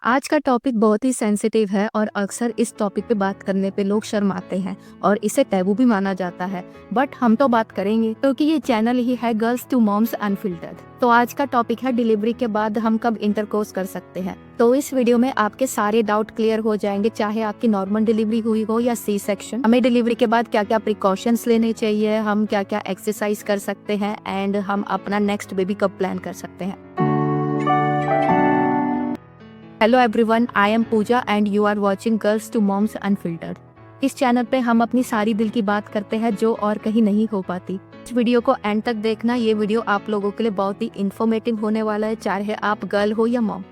आज का टॉपिक बहुत ही सेंसिटिव है और अक्सर इस टॉपिक पे बात करने पे लोग शर्माते हैं और इसे टैबू भी माना जाता है। बट हम तो बात करेंगे क्योंकि ये चैनल ही है गर्ल्स टू मॉम्स अनफिल्टर्ड। तो आज का टॉपिक है डिलीवरी के बाद हम कब इंटरकोर्स कर सकते हैं। तो इस वीडियो में आपके सारे डाउट क्लियर हो जाएंगे, चाहे आपकी नॉर्मल डिलीवरी हुई हो या सी सेक्शन। हमें डिलीवरी के बाद क्या क्या प्रिकॉशंस लेने चाहिए, हम क्या क्या एक्सरसाइज कर सकते हैं एंड हम अपना नेक्स्ट बेबी कब प्लान कर सकते हैं। Hello everyone, I am Pooja and you are watching girls to moms unfiltered. इस चैनल पे हम अपनी सारी दिल की बात करते हैं जो और कहीं नहीं हो पाती। इस वीडियो को एंड तक देखना, ये वीडियो आप लोगों के लिए बहुत ही इन्फॉर्मेटिव होने वाला है, चाहे आप गर्ल हो या मॉम।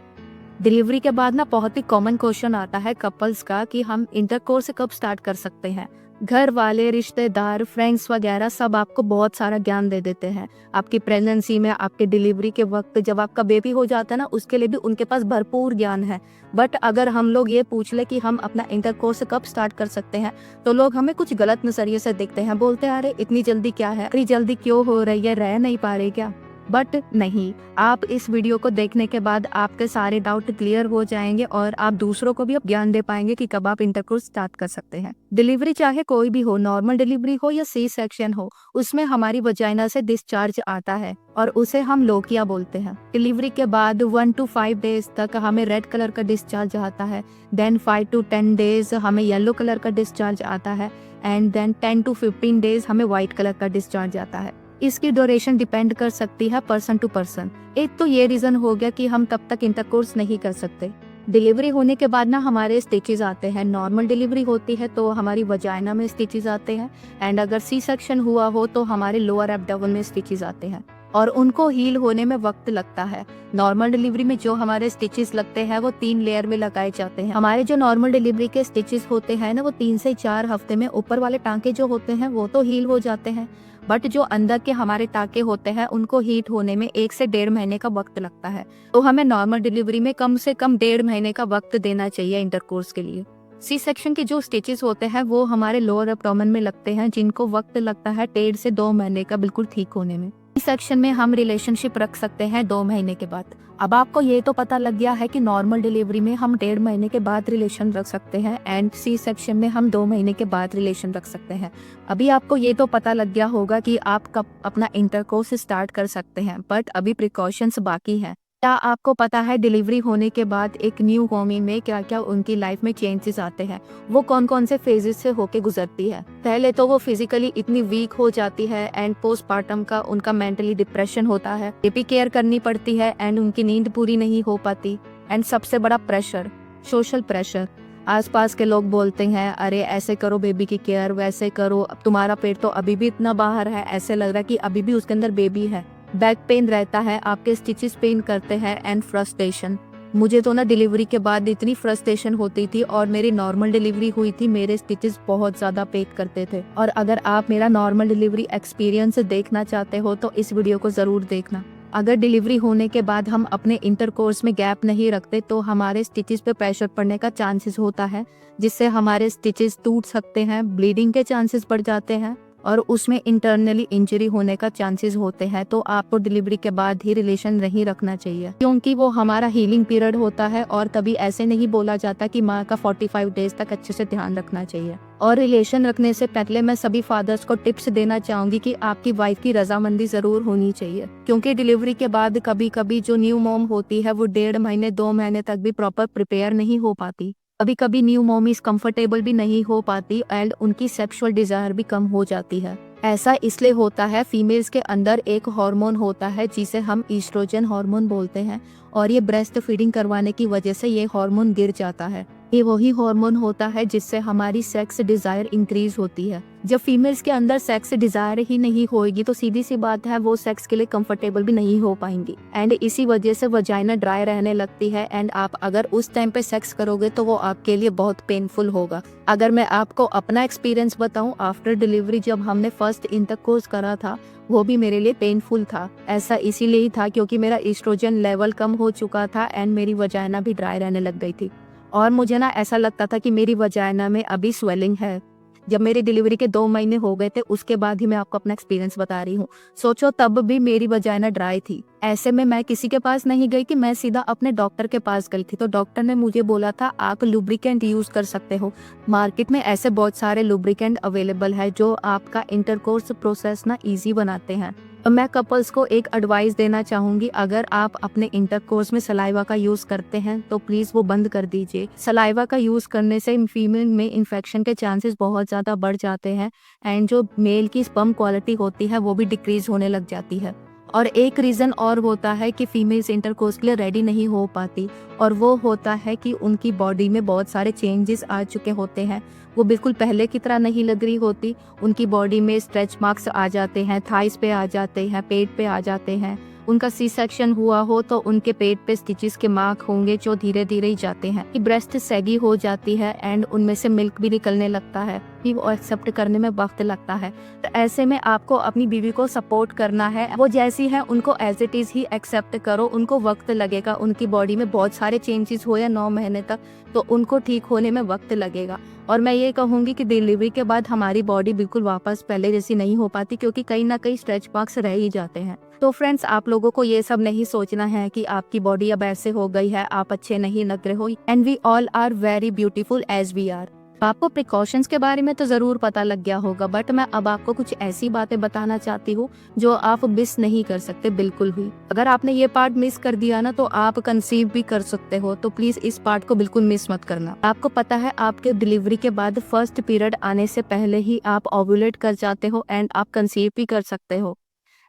डिलीवरी के बाद ना बहुत ही कॉमन क्वेश्चन आता है कपल्स का कि हम इंटरकोर्स कब स्टार्ट कर सकते हैं। घर वाले, रिश्तेदार, फ्रेंड्स वगैरह सब आपको बहुत सारा ज्ञान दे देते हैं। आपकी प्रेगनेंसी में, आपके डिलीवरी के वक्त, जब आपका बेबी हो जाता है ना, उसके लिए भी उनके पास भरपूर ज्ञान है। बट अगर हम लोग ये पूछ ले कि हम अपना इंटरकोर्स कब स्टार्ट कर सकते हैं, तो लोग हमें कुछ गलत नजरिए से देखते हैं, बोलते हैं अरे इतनी जल्दी क्या है, इतनी जल्दी क्यों हो रही है, रह नहीं पा रही क्या। बट नहीं, आप इस वीडियो को देखने के बाद आपके सारे डाउट क्लियर हो जाएंगे और आप दूसरों को भी अब ज्ञान दे पाएंगे कि कब आप इंटरकोर्स स्टार्ट कर सकते हैं। डिलीवरी चाहे कोई भी हो, नॉर्मल डिलीवरी हो या सी सेक्शन हो, उसमें हमारी वजाइना से डिस्चार्ज आता है और उसे हम लोकिया बोलते हैं। डिलीवरी के बाद 1 to 5 डेज तक हमें रेड कलर का डिस्चार्ज आता है, देन 5 to 10 डेज हमें येलो कलर का डिस्चार्ज आता है एंड देन 10 to 15 डेज हमें व्हाइट कलर का डिस्चार्ज आता है। इसकी ड्यूरेशन डिपेंड कर सकती है पर्सन टू पर्सन। एक तो ये रीजन हो गया कि हम तब तक इंटरकोर्स नहीं कर सकते। डिलीवरी होने के बाद ना हमारे स्टिचेस आते हैं। नॉर्मल डिलीवरी होती है तो हमारी वजाइना में स्टिचेस आते हैं एंड अगर सी सेक्शन हुआ हो तो हमारे लोअर एब्डोमेन में स्टिचेस आते हैं और उनको हील होने में वक्त लगता है। नॉर्मल डिलीवरी में जो हमारे स्टिचेस लगते हैं वो 3 लेयर में लगाए जाते हैं। हमारे जो नॉर्मल डिलीवरी के स्टिचेस होते हैं ना, वो 3 से 4 हफ्ते में ऊपर वाले टांके जो होते हैं वो तो हील हो जाते हैं, बट जो अंदर के हमारे टाँके होते हैं उनको हीट होने में 1 से 1.5 महीने का वक्त लगता है। तो हमें नॉर्मल डिलीवरी में कम से कम 1.5 महीने का वक्त देना चाहिए इंटरकोर्स के लिए। सी सेक्शन के जो स्टिचेस होते हैं वो हमारे लोअर एब्डोमेन में लगते हैं, जिनको वक्त लगता है 1.5 से 2 महीने का बिल्कुल ठीक होने में। सी सेक्शन में हम रिलेशनशिप रख सकते हैं 2 महीने के बाद। अब आपको ये तो पता लग गया है कि नॉर्मल डिलीवरी में हम 1.5 महीने के बाद रिलेशन रख सकते हैं एंड सी सेक्शन में हम 2 महीने के बाद रिलेशन रख सकते हैं। अभी आपको ये तो पता लग गया होगा कि आप कब अपना इंटरकोर्स स्टार्ट कर सकते हैं, बट अभी प्रिकॉशंस बाकी हैं। क्या आपको पता है डिलीवरी होने के बाद एक न्यू होमी में क्या क्या उनकी लाइफ में चेंजेस आते हैं, वो कौन कौन से फेजेस से होके गुजरती है। पहले तो वो फिजिकली इतनी वीक हो जाती है एंड पोस्टपार्टम का उनका मेंटली डिप्रेशन होता है, बेबी केयर करनी पड़ती है एंड उनकी नींद पूरी नहीं हो पाती एंड सबसे बड़ा प्रेशर, सोशल प्रेशर। आसपास के लोग बोलते हैं अरे ऐसे करो बेबी की केयर, वैसे करो, अब तुम्हारा पेट तो अभी भी इतना बाहर है, ऐसे लग रहा है कि अभी भी उसके अंदर बेबी है। बैक पेन रहता है, आपके स्टिचेस पेन करते हैं एंड फ्रस्ट्रेशन। मुझे तो ना डिलीवरी के बाद इतनी फ्रस्ट्रेशन होती थी और मेरी नॉर्मल डिलीवरी हुई थी, मेरे स्टिचेस बहुत ज़्यादा पेन करते थे। और अगर आप मेरा नॉर्मल डिलीवरी एक्सपीरियंस देखना चाहते हो तो इस वीडियो को ज़रूर देखना। अगर डिलीवरी होने के बाद हम अपने इंटरकोर्स में गैप नहीं रखते तो हमारे स्टिचेस पे प्रेशर पड़ने का चांसेस होता है, जिससे हमारे स्टिचेस टूट सकते हैं, ब्लीडिंग के चांसेस बढ़ जाते हैं और उसमें इंटरनली इंजरी होने का चांसेस होते हैं। तो आपको डिलीवरी के बाद ही रिलेशन नहीं रखना चाहिए, क्योंकि वो हमारा हीलिंग पीरियड होता है और तभी ऐसे नहीं बोला जाता कि माँ का 45 डेज तक अच्छे से ध्यान रखना चाहिए। और रिलेशन रखने से पहले मैं सभी फादर्स को टिप्स देना चाहूंगी कि आपकी वाइफ की रजामंदी जरूर होनी चाहिए, क्योंकि डिलीवरी के बाद कभी कभी जो न्यू मॉम होती है वो 1.5 महीने 2 महीने तक भी प्रॉपर प्रिपेयर नहीं हो पाती। कभी कभी न्यू मॉमीज कंफर्टेबल भी नहीं हो पाती एंड उनकी सेक्सुअल डिजायर भी कम हो जाती है। ऐसा इसलिए होता है, फीमेल्स के अंदर एक हार्मोन होता है जिसे हम ईस्ट्रोजन हार्मोन बोलते हैं और ये ब्रेस्ट फीडिंग करवाने की वजह से ये हार्मोन गिर जाता है। ये वही हार्मोन होता है जिससे हमारी सेक्स डिजायर इंक्रीज होती है। जब फीमेल्स के अंदर सेक्स डिजायर ही नहीं होगी तो सीधी सी बात है वो सेक्स के लिए कंफर्टेबल भी नहीं हो पाएंगी एंड इसी वजह से वजाइना ड्राई रहने लगती है एंड आप अगर उस टाइम पे सेक्स करोगे तो वो आपके लिए बहुत पेनफुल होगा। अगर मैं आपको अपना एक्सपीरियंस बताऊं, आफ्टर डिलीवरी जब हमने फर्स्ट इंटरकोर्स करा था वो भी मेरे लिए पेनफुल था। ऐसा इसीलिए ही था क्योंकि मेरा ईस्ट्रोजन लेवल कम हो चुका था एंड मेरी वजाइना भी ड्राई रहने लग गई थी और मुझे ना ऐसा लगता था कि मेरी वजाइना में अभी स्वेलिंग है। जब मेरी डिलीवरी के 2 महीने हो गए थे उसके बाद ही मैं आपको अपना एक्सपीरियंस बता रही हूँ। सोचो तब भी मेरी वजाइना ड्राई थी ऐसे में मैं किसी के पास नहीं गई कि मैं सीधा अपने डॉक्टर के पास गई थी। तो डॉक्टर ने मुझे बोला था आप लुब्रिकेंट यूज़ कर सकते हो। मार्केट में ऐसे बहुत सारे लुब्रिकेंट अवेलेबल है जो आपका इंटरकोर्स प्रोसेस ना ईजी बनाते हैं। मैं कपल्स को एक एडवाइस देना चाहूँगी, अगर आप अपने इंटरकोर्स में सलाइवा का यूज़ करते हैं तो प्लीज़ वो बंद कर दीजिए। सलाइवा का यूज़ करने से फीमेल में इन्फेक्शन के चांसेस बहुत ज़्यादा बढ़ जाते हैं एंड जो मेल की स्पर्म क्वालिटी होती है वो भी डिक्रीज होने लग जाती है। और एक रीज़न और होता है कि फीमेल्स इंटरकोर्स के लिए रेडी नहीं हो पाती, और वो होता है कि उनकी बॉडी में बहुत सारे चेंजेस आ चुके होते हैं। वो बिल्कुल पहले की तरह नहीं लग रही होती। उनकी बॉडी में स्ट्रेच मार्क्स आ जाते हैं, थाइस पे आ जाते हैं, पेट पे आ जाते हैं। उनका सी सेक्शन हुआ हो तो उनके पेट पे स्टिचेस के मार्क होंगे जो धीरे धीरे ही जाते हैं। कि ब्रेस्ट सैगी हो जाती है एंड उनमें से मिल्क भी निकलने लगता है, कि वो एक्सेप्ट करने में वक्त लगता है। तो ऐसे में आपको अपनी बीवी को सपोर्ट करना है। वो जैसी है उनको एज इट इज ही एक्सेप्ट करो। उनको वक्त लगेगा, उनकी बॉडी में बहुत सारे चेंजेस हो या 9 महीने तक, तो उनको ठीक होने में वक्त लगेगा। और मैं ये कहूँगी कि डिलीवरी के बाद हमारी बॉडी बिल्कुल वापस पहले जैसी नहीं हो पाती, क्योंकि कहीं ना कहीं स्ट्रेच मार्क्स रह ही जाते हैं। तो फ्रेंड्स, आप लोगों को ये सब नहीं सोचना है कि आपकी बॉडी अब ऐसे हो गई है, आप अच्छे नहीं लग रहे हो। And we all are very beautiful as we are. आपको प्रिकॉशंस के बारे में तो ज़रूर पता लग गया होगा, बट मैं अब आपको कुछ ऐसी बातें बताना चाहती हूँ जो आप मिस नहीं कर सकते बिल्कुल भी। अगर आपने ये पार्ट मिस कर दिया ना तो आप कंसीव भी कर सकते हो, तो प्लीज़ इस पार्ट को बिल्कुल मिस मत करना। आपको पता है आपके डिलीवरी के बाद फर्स्ट पीरियड आने से पहले ही आप ओव्यूलेट कर जाते हो एंड आप कंसीव भी कर सकते हो।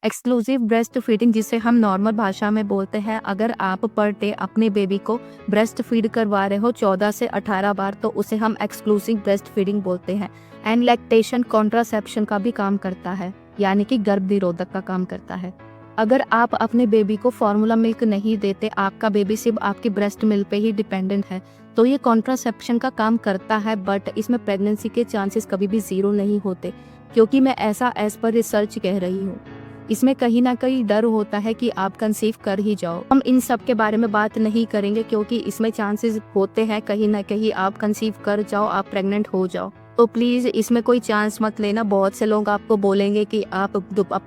एक्सक्लूसिव ब्रेस्ट फीडिंग, जिसे हम नॉर्मल भाषा में बोलते हैं, अगर आप पर डे अपने बेबी को ब्रेस्ट फीड करवा रहे हो 14 से 18 बार, तो उसे हम एक्सक्लूसिव ब्रेस्ट फीडिंग बोलते हैं। एंड लैक्टेशन कॉन्ट्रासेप्शन का भी काम करता है, यानी कि गर्भ निरोधक का काम करता है। अगर आप अपने बेबी को फार्मूला मिल्क नहीं देते, आपका बेबी सिर्फ आपकी ब्रेस्ट मिल्क पे ही डिपेंडेंट है, तो ये कॉन्ट्रासेप्शन का काम करता है, बट इसमें प्रेगनेंसी के चांसेस कभी भी 0 नहीं होते, क्योंकि मैं ऐसा एज पर रिसर्च कह रही हूँ। इसमें कहीं ना कहीं डर होता है कि आप कंसीव कर ही जाओ। हम इन सब के बारे में बात नहीं करेंगे, क्योंकि इसमें चांसेस होते हैं कहीं ना कहीं आप कंसीव कर जाओ, आप प्रेग्नेंट हो जाओ। तो प्लीज़ इसमें कोई चांस मत लेना। बहुत से लोग आपको बोलेंगे कि आप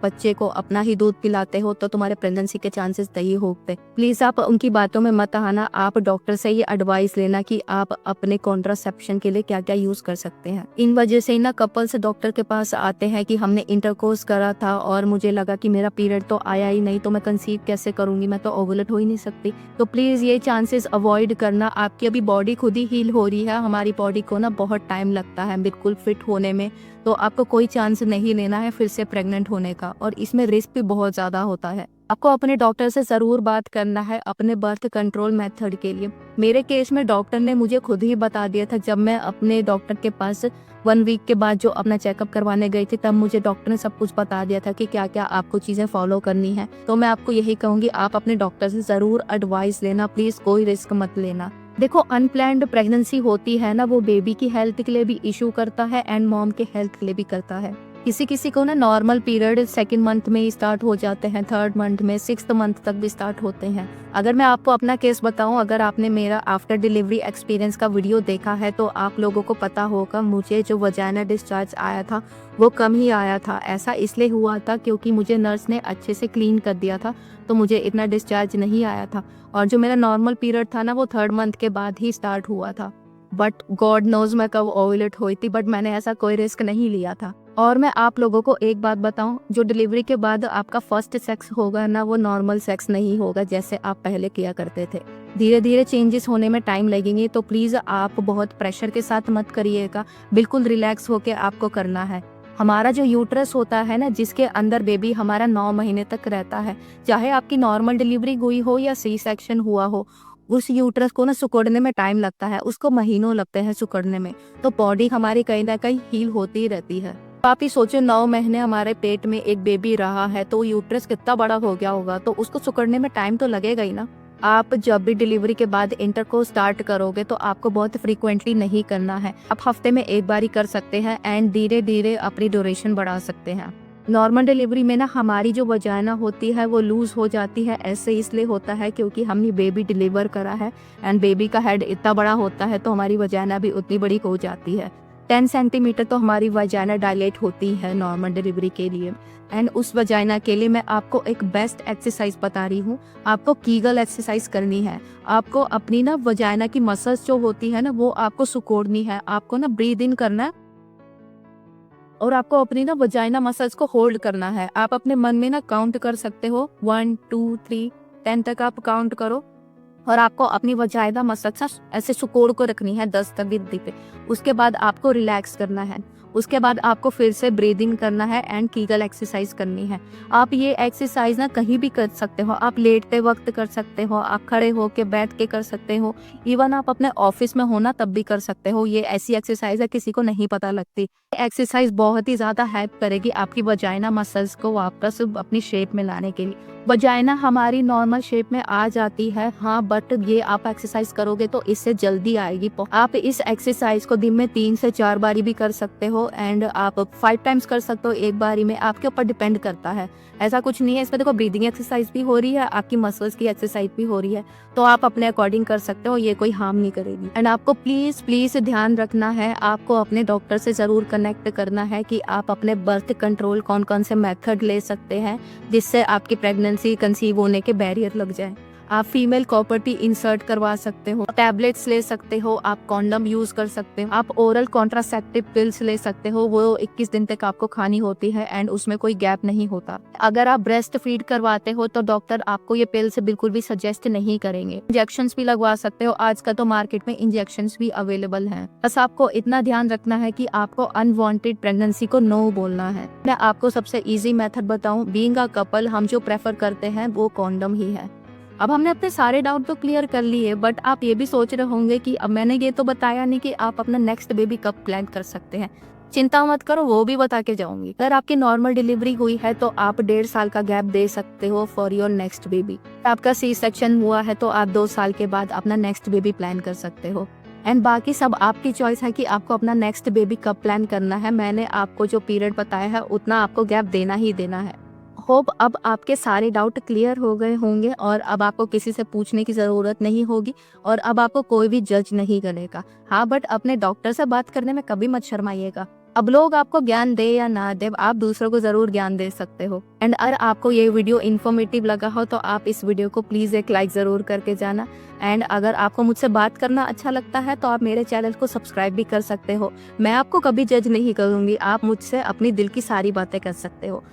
बच्चे को अपना ही दूध पिलाते हो तो तुम्हारे प्रेगनेंसी के चांसेस नहीं होते। प्लीज़ आप उनकी बातों में मत आना। आप डॉक्टर से ये एडवाइस लेना कि आप अपने कॉन्ट्रासेप्शन के लिए क्या क्या यूज़ कर सकते हैं। इन वजह से ना कपल्स डॉक्टर के पास आते हैं कि हमने इंटरकोर्स करा था और मुझे लगा कि मेरा पीरियड तो आया ही नहीं, तो मैं कंसीव कैसे करूँगी, मैं तो ओवुलेट हो ही नहीं सकती। तो प्लीज़ ये चांसेस अवॉइड करना। आपकी अभी बॉडी खुद ही हील हो रही है। हमारी बॉडी को ना बहुत टाइम लगता है बिल्कुल फिट होने में, तो आपको कोई चांस नहीं लेना है फिर से प्रेग्नेंट होने का, और इसमें रिस्क भी बहुत ज़्यादा होता है। आपको अपने डॉक्टर से ज़रूर बात करना है अपने बर्थ कंट्रोल मेथड के लिए। मेरे केस में डॉक्टर ने मुझे खुद ही बता दिया था। जब मैं अपने डॉक्टर के पास 1 वीक के बाद जो अपना चेकअप करवाने गई थी, तब मुझे डॉक्टर ने सब कुछ बता दिया था कि क्या क्या आपको चीज़ें फॉलो करनी है। तो मैं आपको यही कहूँगी, आप अपने डॉक्टर से ज़रूर एडवाइस लेना, प्लीज़ कोई रिस्क मत लेना। देखो, अनप्लैन्ड प्रेगनेंसी होती है ना, वो बेबी की हेल्थ के लिए भी इशू करता है एंड मॉम के हेल्थ के लिए भी करता है। किसी किसी को ना नॉर्मल पीरियड 2nd मंथ में ही स्टार्ट हो जाते हैं, 3rd मंथ में, 6th मंथ तक भी स्टार्ट होते हैं। अगर मैं आपको अपना केस बताऊं, अगर आपने मेरा आफ्टर डिलीवरी एक्सपीरियंस का वीडियो देखा है तो आप लोगों को पता होगा मुझे जो वजाइना डिस्चार्ज आया था वो कम ही आया था। ऐसा इसलिए हुआ था क्योंकि मुझे नर्स ने अच्छे से क्लीन कर दिया था, तो मुझे इतना डिस्चार्ज नहीं आया था। और जो मेरा नॉर्मल पीरियड था ना, वो 3rd मंथ के बाद ही स्टार्ट हुआ था। बट गॉड नोज मैं कब ओवुलेट हुई थी, बट मैंने ऐसा कोई रिस्क नहीं लिया था। और मैं आप लोगों को एक बात बताऊं, जो डिलीवरी के बाद आपका फर्स्ट सेक्स होगा ना, वो नॉर्मल सेक्स नहीं होगा जैसे आप पहले किया करते थे। धीरे धीरे चेंजेस होने में टाइम लगेंगे, तो प्लीज़ आप बहुत प्रेशर के साथ मत करिएगा, बिल्कुल रिलैक्स होकर आपको करना है। हमारा जो यूट्रस होता है ना, जिसके अंदर बेबी हमारा 9 महीने तक रहता है, चाहे आपकी नॉर्मल डिलीवरी हुई हो या सी सेक्शन हुआ हो, उस यूट्रस को ना सिकुड़ने में टाइम लगता है, उसको महीनों लगते हैं सिकुड़ने में। तो बॉडी हमारी कहीं ना कहीं हील होती ही रहती है। आप ही सोचो, 9 महीने हमारे पेट में एक बेबी रहा है, तो यूट्रस कितना बड़ा हो गया होगा, तो उसको सिकुड़ने में टाइम तो लगेगा ही ना। आप जब भी डिलीवरी के बाद इंटरकोर्स स्टार्ट करोगे तो आपको बहुत फ्रीक्वेंटली नहीं करना है। आप हफ्ते में एक बार ही कर सकते हैं एंड धीरे धीरे अपनी ड्यूरेशन बढ़ा सकते हैं। नॉर्मल डिलीवरी में ना हमारी जो वजाइना होती है वो लूज हो जाती है। ऐसे इसलिए होता है क्योंकि हमने बेबी डिलीवर करा है एंड बेबी का हेड इतना बड़ा होता है, तो हमारी वजाइना भी उतनी बड़ी हो जाती है। 10 सेंटीमीटर तो हमारी वजाइना डायलेट होती है नॉर्मल डिलीवरी के लिए। एंड उस वजाइना के लिए मैं आपको एक बेस्ट एक्सरसाइज बता रही हूँ। आपको कीगल एक्सरसाइज करनी है। आपको अपनी ना वजाइना की मसल्स जो होती है ना वो आपको सिकोड़नी है। आपको ना ब्रीद इन करना है और आपको अपनी ना वजाइना मसल्स को होल्ड करना है। आप अपने मन में ना काउंट कर सकते हो 1 2 3 10 तक आप काउंट करो और आपको अपनी वजाइना मसल्स ऐसे सिकोड़ को रखनी है 10 तक गिनती पे। उसके बाद आपको रिलैक्स करना है। उसके बाद आपको फिर से ब्रीदिंग करना है एंड कीगल एक्सरसाइज करनी है। आप ये एक्सरसाइज ना कहीं भी कर सकते हो। आप लेटते वक्त कर सकते हो, आप खड़े होके बैठ के कर सकते हो, इवन आप अपने ऑफिस में हो ना तब भी कर सकते हो। ये ऐसी एक्सरसाइज है किसी को नहीं पता लगती। एक्सरसाइज बहुत ही ज्यादा हेल्प करेगी आपकी वजाइना मसल्स को वापस अपनी शेप में लाने के लिए। वजाइना हमारी नॉर्मल शेप में आ जाती है, हाँ, बट ये आप एक्सरसाइज करोगे तो इससे जल्दी आएगी। आप इस एक्सरसाइज को दिन में 3 से 4 बारी भी कर सकते हो एंड आप 5 टाइम्स कर सकते हो एक बारी में। आपके ऊपर डिपेंड करता है, ऐसा कुछ नहीं है। इसमें देखो ब्रीदिंग एक्सरसाइज भी हो रही है, आपकी मसल्स की एक्सरसाइज भी हो रही है, तो आप अपने अकॉर्डिंग कर सकते हो। ये कोई हार्म नहीं करेगी। एंड आपको प्लीज ध्यान रखना है, आपको अपने डॉक्टर से जरूर कनेक्ट करना है कि आप अपने बर्थ कंट्रोल कौन कौन से मेथड ले सकते हैं जिससे आपकी प्रेगनेंसी कंसीव होने के बैरियर लग जाए। आप फीमेल कॉपर्टी इंसर्ट करवा सकते हो, टैबलेट्स ले सकते हो, आप कॉन्डम यूज कर सकते हो, आप ओरल कॉन्ट्रासेप्टिव पिल्स ले सकते हो। वो 21 दिन तक आपको खानी होती है एंड उसमें कोई गैप नहीं होता। अगर आप ब्रेस्ट फीड करवाते हो तो डॉक्टर आपको ये पिल्स बिल्कुल भी सजेस्ट नहीं करेंगे। इंजेक्शंस भी लगवा सकते हो, आजकल तो मार्केट में इंजेक्शंस भी अवेलेबल हैं। बस आपको इतना ध्यान रखना है कि आपको अनवांटेड प्रेगनेंसी को नो बोलना है। मैं आपको सबसे इजी मेथड बताऊं, बीइंग अ कपल हम जो प्रेफर करते हैं वो कॉन्डम ही है। अब हमने अपने सारे डाउट तो क्लियर कर लिए, बट आप ये भी सोच रहे होंगे कि अब मैंने ये तो बताया नहीं कि आप अपना नेक्स्ट बेबी कब प्लान कर सकते हैं। चिंता मत करो, वो भी बता के जाऊंगी। अगर आपकी नॉर्मल डिलीवरी हुई है तो आप 1.5 साल का गैप दे सकते हो फॉर योर नेक्स्ट बेबी। आपका सी सेक्शन हुआ है तो आप 2 साल के बाद अपना नेक्स्ट बेबी प्लान कर सकते हो। एंड बाकी सब आपकी चॉइस है कि आपको अपना नेक्स्ट बेबी कब प्लान करना है। मैंने आपको जो पीरियड बताया है उतना आपको गैप देना ही देना है। होप अब आपके सारे डाउट क्लियर हो गए होंगे और अब आपको किसी से पूछने की ज़रूरत नहीं होगी और अब आपको कोई भी जज नहीं करेगा। हाँ, बट अपने डॉक्टर से बात करने में कभी मत शर्माइएगा। अब लोग आपको ज्ञान दे या ना दे, आप दूसरों को जरूर ज्ञान दे सकते हो। एंड अगर आपको ये वीडियो इन्फॉर्मेटिव लगा हो तो आप इस वीडियो को प्लीज एक लाइक जरूर करके जाना। एंड अगर आपको मुझसे बात करना अच्छा लगता है तो आप मेरे चैनल को सब्सक्राइब भी कर सकते हो। मैं आपको कभी जज नहीं करूंगी, आप मुझसे अपनी दिल की सारी बातें कर सकते हो।